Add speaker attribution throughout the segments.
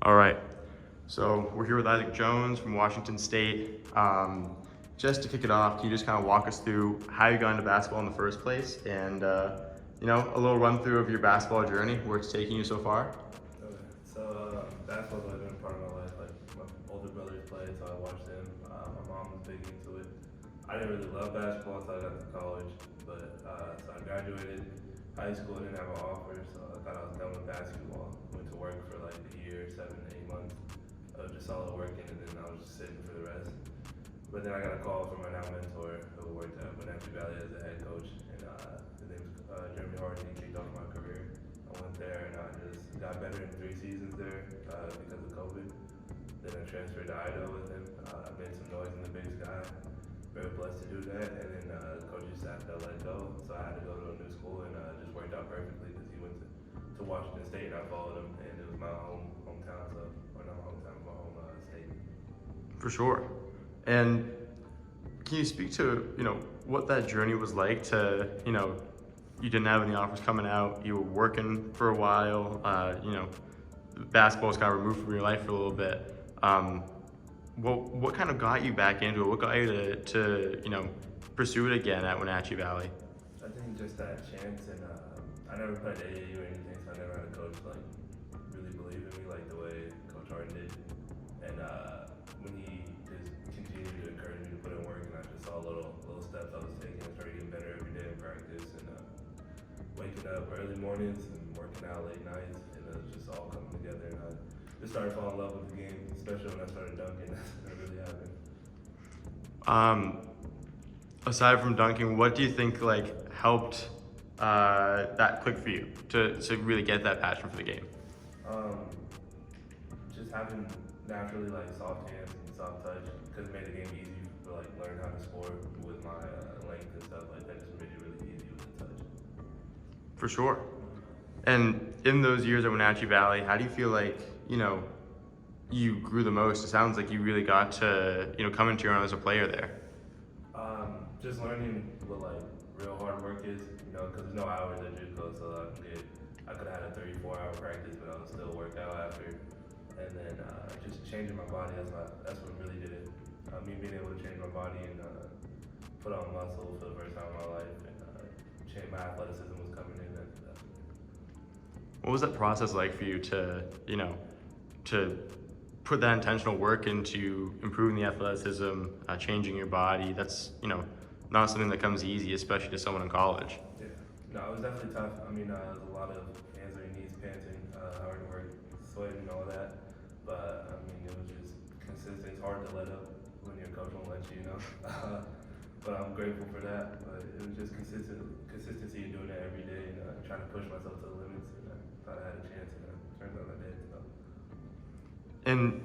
Speaker 1: All right, so we're here with Isaac Jones from Washington State. Just to kick it off, can you just kind of walk us through how you got into basketball in the first place and, a little run through of your basketball journey, where it's taking you so far?
Speaker 2: Okay. So basketball's always been a part of my life. Like my older brothers played, so I watched them. My mom was big into it. I didn't really love basketball until I got to college, but so I graduated high school, didn't have an offer, so I thought I was done with basketball. Went to work for like a year, 7 to 8 months, just solid working, and then I was just sitting for the rest. But then I got a call from my now mentor who worked at Wenatchee Valley as a head coach, and his name was Jeremy Harden. He kicked off my career. I went there and I just got better in 3 seasons there because of COVID. Then I transferred to Idaho with him. I made some noise in the Big Sky. Very blessed to do that. And then coaching staff got let go, so I had to go to a new school, and it just worked out perfectly because he went to Washington State and I followed him, and it was my hometown, so or not my hometown, my home state.
Speaker 1: For sure. And can you speak to, what that journey was like to, you didn't have any offers coming out, you were working for a while, basketball was kind of removed from your life for a little bit. What kind of got you back into it? What got you to pursue it again at Wenatchee Valley?
Speaker 2: I think just that chance, and I never played AAU or anything, so I never had a coach really believe in me like the way Coach Harden did. And when he just continued to encourage me to put in work, and I just saw little steps I was taking, I started getting better every day in practice, and waking up early mornings and working out late nights, and it was just all coming together. And I just started falling in love with the game, especially when I started dunking. That really happened.
Speaker 1: Aside from dunking, what do you think helped that click for you to really get that passion for the game?
Speaker 2: Just having naturally soft hands and soft touch, because it made the game easy to learn how to score with my length and stuff like that. Just made it really easy with the touch.
Speaker 1: For sure. And in those years at Wenatchee Valley, how do you feel like, you grew the most? It sounds like you really got to, come into your own as a player there.
Speaker 2: Just learning what real hard work is, because there's no hours at JUCO, so I could have had a 34-hour practice, but I would still work out after. And then just changing my body, that's what really did it. Me being able to change my body and put on muscle for the first time in my life, and change my athleticism was coming in.
Speaker 1: What was that process like for you to put that intentional work into improving the athleticism, changing your body? That's, not something that comes easy, especially to someone in college.
Speaker 2: Yeah, no, it was definitely tough. I mean, there was a lot of hands on your knees, panting, hard work, sweating, and all that. But I mean, it was just consistent. It's hard to let up when your coach won't let you, But I'm grateful for that. But it was just consistency in doing that every day, and trying to push myself to the limits. And I thought I had a chance, and turns out I did. So.
Speaker 1: And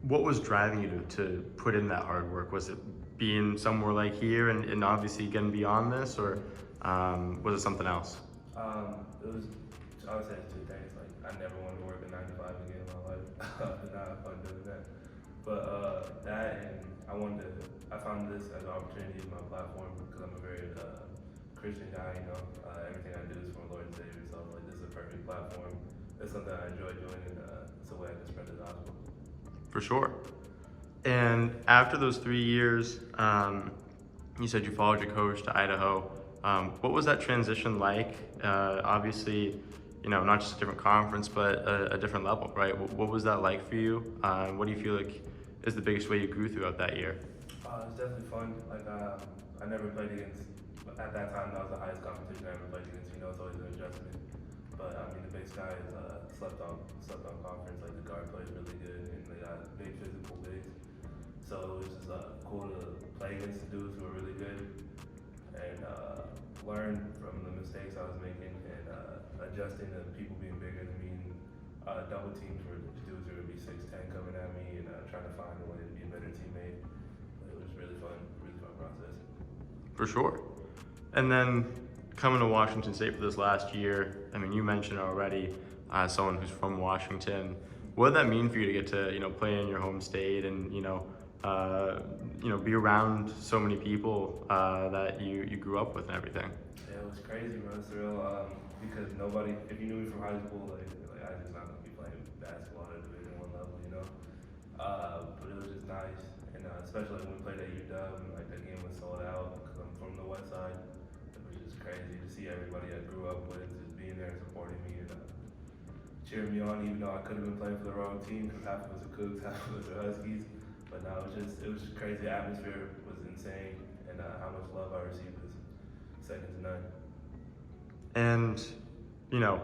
Speaker 1: what was driving you to put in that hard work? Was it being somewhere like here and obviously getting beyond this, or was it something else?
Speaker 2: It was, I would say it's 2 things. I never wanted to work a 9 to 5 again in my life. I did not have fun doing that. But that, and I found this as an opportunity as my platform, because I'm a very Christian guy, everything I do is for the Lord and Savior, so this is a perfect platform. It's something I enjoy doing, and it's a way I can spread the gospel.
Speaker 1: For sure. And after those 3 years, you said you followed your coach to Idaho. What was that transition like? Obviously, not just a different conference, but a different level, right? What was that like for you? What do you feel like is the biggest way you grew throughout that year?
Speaker 2: It was definitely fun. I never played against, at that time, that was the highest competition I ever played against. It's always an adjustment. But I mean, the Big Sky is slept on conference. The guard plays really good, and they got big physical bigs. So it was just cool to play against the dudes who were really good, and learn from the mistakes I was making, and adjusting to people being bigger than me, and double teams where dudes who would be 6'10" coming at me, and trying to find a way to be a better teammate. It was really fun process.
Speaker 1: For sure. And then coming to Washington State for this last year, I mean, you mentioned already someone who's from Washington. What did that mean for you to get to, play in your home state and, be around so many people that you grew up with and everything?
Speaker 2: Yeah, it was it's crazy, bro. It's surreal. Because nobody, if you knew me from high school, like I just not gonna be playing basketball at Division One level, you know. But it was just nice, and especially when we played at UW and like the game was sold out because I'm from the West Side. It was just crazy to see everybody I grew up with just being there and supporting me and cheering me on, even though I could have been playing for the wrong team because half of us are Cougs, half of us are Huskies. But no, it was just crazy. The atmosphere was insane, and how much love I received was second to none.
Speaker 1: And, you know,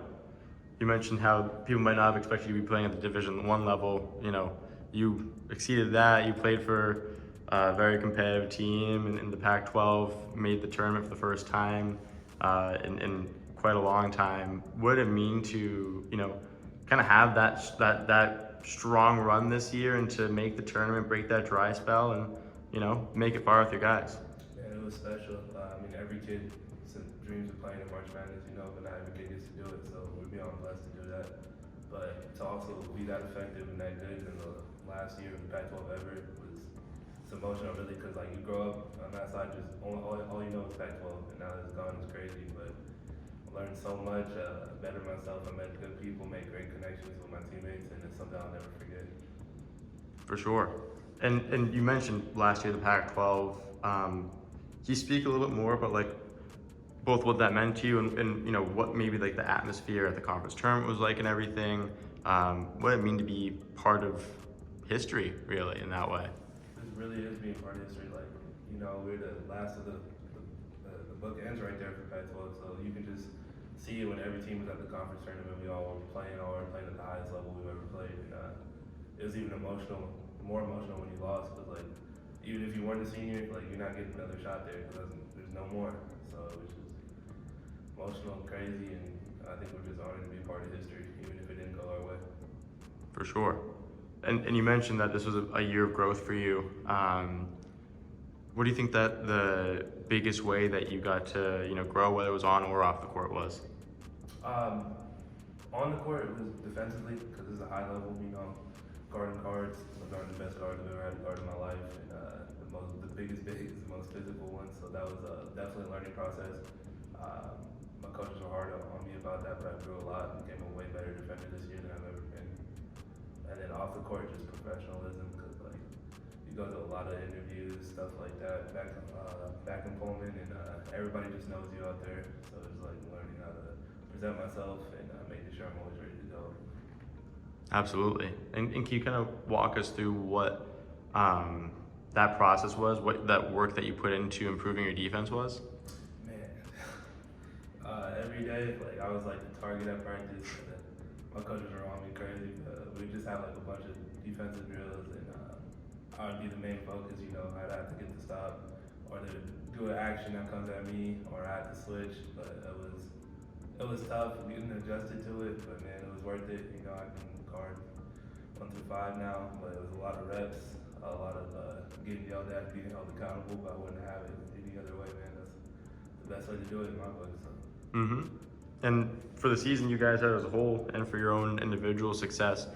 Speaker 1: you mentioned how people might not have expected you to be playing at the Division One level. You know, you exceeded that. You played for a very competitive team in the Pac-12, made the tournament for the first time in quite a long time. What did it mean to, you know, kind of have that strong run this year and to make the tournament, break that dry spell, and, you know, make it far with your guys?
Speaker 2: Yeah, it was special. I mean, every kid dreams of playing in March Madness, you know, but not every kid gets to do it, so we're beyond blessed to do that. But to also be that effective and that good in the last year of the Pac-12 ever was, it's emotional really, because like you grow up on that side, just all you know is Pac-12, and now that it's gone, it's crazy, but I learned so much, better myself, I met good people, made great connections with my teammates, and it's something I'll never forget.
Speaker 1: For sure. And you mentioned last year the Pac-12. Can you speak a little bit more about like both what that meant to you and you know what maybe like the atmosphere at the conference tournament was like and everything? What it mean to be part of history really in that way?
Speaker 2: This really is being part of history. Like, you know, we're the last of the book ends right there for Pac-12, so you can just see it when every team was at the conference tournament. We all were playing at the highest level we've ever played, and it was even more emotional when you lost, because like even if you weren't a senior, like you're not getting another shot there because there's no more. So it was just emotional and crazy, and I think we're just honored to be part of history, even if it didn't go our way.
Speaker 1: For sure. And you mentioned that this was a year of growth for you. What do you think that the biggest way that you got to, you know, grow, whether it was on or off the court, was?
Speaker 2: On the court, it was defensively, because it's a high level, you know, guarding guards. I'm guarding the best guards I've ever had to guard in my life, and the biggest big is the most physical one, so that was definitely a learning process. My coaches were hard on me about that, but I grew a lot and became a way better defender this year than I've ever been. And then off the court, just professionalism, because like you go to a lot of interviews, stuff like that, back in Pullman, and everybody just knows you out there. So it's like learning how to present myself and making sure I'm always ready to go.
Speaker 1: Absolutely. And can you kind of walk us through what that process was, what that work that you put into improving your defense was?
Speaker 2: Man, every day, like I was like the target at practice, and my coaches were on me crazy. We just had like a bunch of defensive drills, and I would be the main focus. You know, I'd have to get the stop, or to do an action that comes at me, or I had to switch. But it was tough getting adjusted to it, but man, it was worth it. You know, I can guard 1 through 5 now, but it was a lot of reps, a lot of getting yelled at, being held accountable. But I wouldn't have it any other way, man. That's the best way to do it in my book. So.
Speaker 1: Mm-hmm. And for the season you guys had as a whole, and for your own individual success,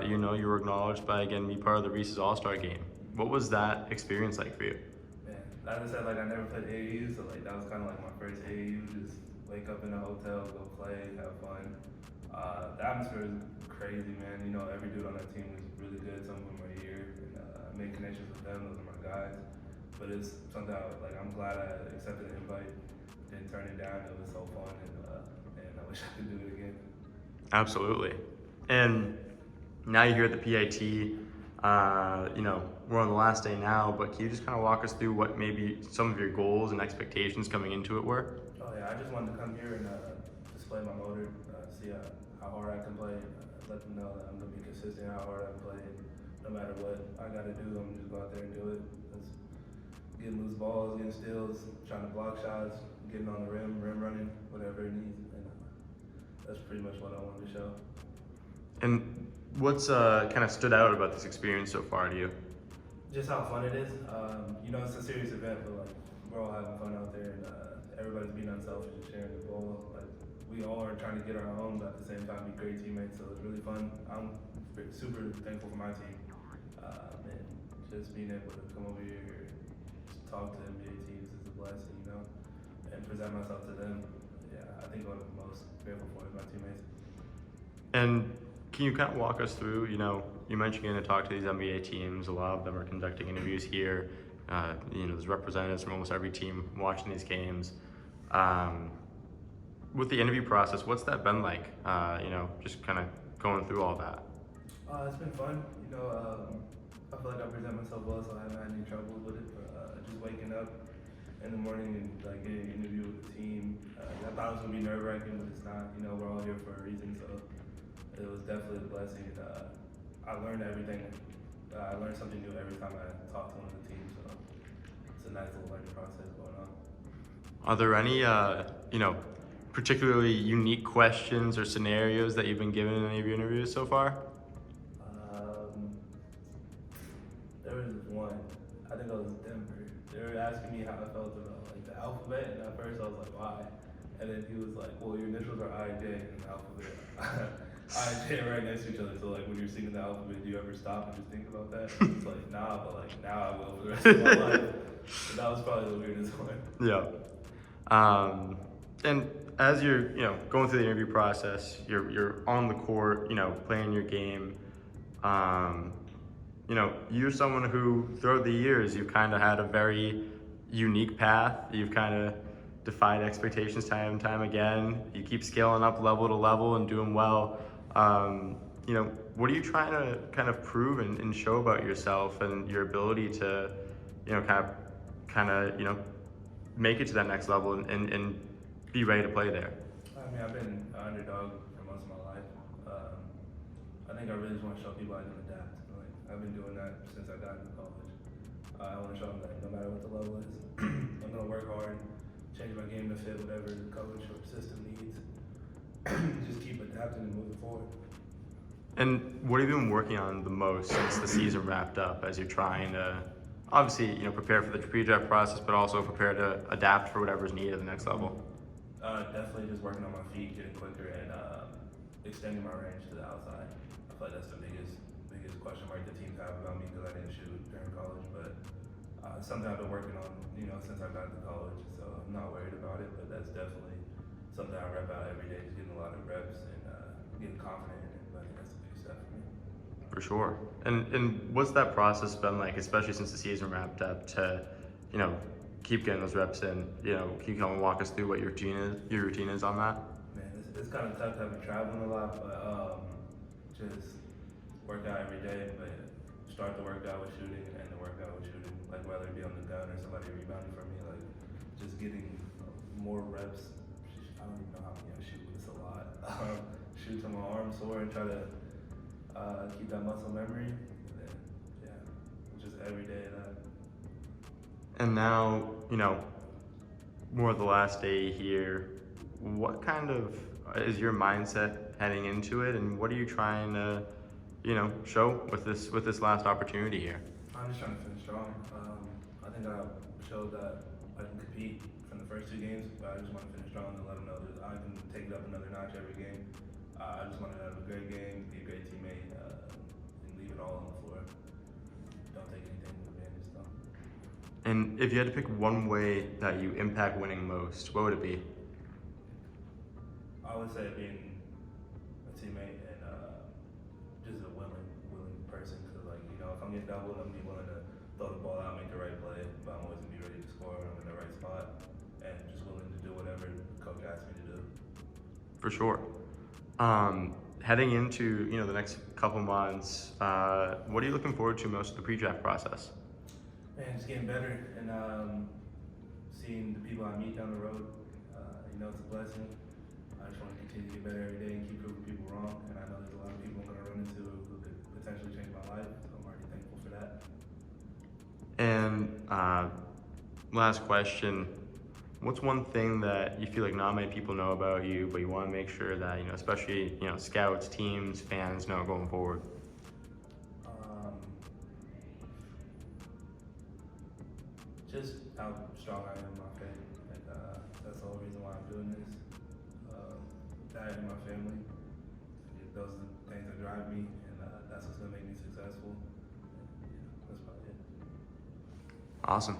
Speaker 1: you know, you were acknowledged by, again, being part of the Reese's All-Star game. What was that experience like for you?
Speaker 2: Man, as I said, like I never played AAU, so like that was kind of like my first AAU. Just wake up in a hotel, go play, have fun. The atmosphere is crazy, man. You know, every dude on that team was really good. Some of them are here, and I made connections with them. Those are my guys. But it's something I'm glad I accepted the invite. Didn't turn it down. It was so fun, and I wish I could do it again.
Speaker 1: Absolutely. And now you're here at the PIT. You know, we're on the last day now, but can you just kind of walk us through what maybe some of your goals and expectations coming into it were?
Speaker 2: Oh yeah, I just wanted to come here and display my motor, see how hard I can play, let them know that I'm gonna be consistent how hard I can play. No matter what I gotta do, I'm just go out there and do it. It's getting loose balls, getting steals, trying to block shots, getting on the rim running, whatever it needs. And that's pretty much what I wanted to show.
Speaker 1: And what's kind of stood out about this experience so far to you?
Speaker 2: Just how fun it is. You know, it's a serious event, but like we're all having fun out there, and everybody's being unselfish and sharing the ball. Like we all are trying to get our own, but at the same time be great teammates. So it's really fun. I'm super thankful for my team, and just being able to come over here, just talk to NBA teams is a blessing, you know. and present myself to them. Yeah, I think what I'm most grateful for is my teammates.
Speaker 1: And can you kind of walk us through, you mentioned getting to talk to these NBA teams. A lot of them are conducting interviews here. There's representatives from almost every team watching these games. With the interview process, what's that been like? Just kind of going through all that.
Speaker 2: It's been fun. I feel like I present myself well, so I haven't had any trouble with it. But just waking up in the morning and like getting an interview with the team, I thought it was gonna be nerve wracking, but it's not. We're all here for a reason, so it was definitely a blessing. I learned everything. I learned something new every time I talked to one of the teams, so it's a nice little learning process going on.
Speaker 1: Are there any, particularly unique questions or scenarios that you've been given in any of your interviews so far?
Speaker 2: There was one. I think I was Denver. They were asking me how I felt about like the alphabet, and at first I was like, why? And then he was like, well, your initials are IJ in the alphabet. IJ right next to each other. So like when you're singing the alphabet, do you ever stop and just think about that? It's like nah, but like now I will for the rest of my life. But that was probably the weirdest one.
Speaker 1: Yeah. And as you're, going through the interview process, you're on the court, playing your game. You're someone who, throughout the years, you've kind of had a very unique path. You've kind of defied expectations time and time again. You keep scaling up level to level and doing well. What are you trying to kind of prove and show about yourself and your ability to, kind of, make it to that next level and be ready to play there?
Speaker 2: I mean, I've been an underdog for most of my life. I think I really just want to show people I can adapt. Like, I've been doing that since I got into college. I want to show them that no matter what the level is, I'm going to work hard, change my game to fit whatever the coach or system needs. Just keep adapting and moving forward.
Speaker 1: And what have you been working on the most since the season wrapped up, as you're trying to obviously, prepare for the pre-draft process, but also prepare to adapt for whatever's needed at the next level?
Speaker 2: Definitely just working on my feet, getting quicker, and extending my range to the outside. I feel like that's the biggest question mark the teams have about me because I didn't shoot during college, but something I've been working on, since I got to college. So I'm not worried about it, but that's definitely something I rep out every day, just getting a lot of reps and getting confident in it. But I think that's the biggest step for me.
Speaker 1: For sure. And what's that process been like, especially since the season wrapped up, to keep getting those reps in? Can you come and walk us through what your routine is on that?
Speaker 2: Man, it's kind of tough having traveling a lot, but just work out every day. But start the workout with shooting and end the workout with shooting. Like whether it be on the gun or somebody rebounding for me, like just getting more reps. I don't even know how many I shoot, but it's a lot. Shoot till my arms sore and try to keep that muscle memory. And then, yeah, just every day of that.
Speaker 1: And now, more of the last day here, what kind of is your mindset heading into it, and what are you trying to, show with this last opportunity here?
Speaker 2: I'm just trying to finish strong. I think I showed that I can compete from the first two games, but I just want to finish strong and let them know that I can take it up another notch every game. I just want to have a great game, be a great teammate, and leave it all on the floor. Don't take anything for advantage, though.
Speaker 1: And if you had to pick one way that you impact winning most, what would it be?
Speaker 2: I would say being a teammate and just a willing person. Because if I'm getting doubled, I'm gonna be willing to throw the ball out, make the right play. But I'm always gonna be ready to score when I'm in the right spot, and just willing to do whatever the coach asks me to do.
Speaker 1: For sure. Heading into the next couple months, what are you looking forward to most of the pre-draft process?
Speaker 2: Man, just getting better and seeing the people I meet down the road. It's a blessing. I just want to continue to get better every day and keep proving people wrong. And I know there's a lot of people I'm going to run into who could potentially change my life. So I'm already thankful for that.
Speaker 1: And last question, what's one thing that you feel like not many people know about you, but you want to make sure that, especially, scouts, teams, fans know going forward?
Speaker 2: Just how strong I am in my faith. That's the whole reason why I'm doing this. That and my family. Those are the things that drive me, and that's what's going to make me successful. That's about it.
Speaker 1: Awesome.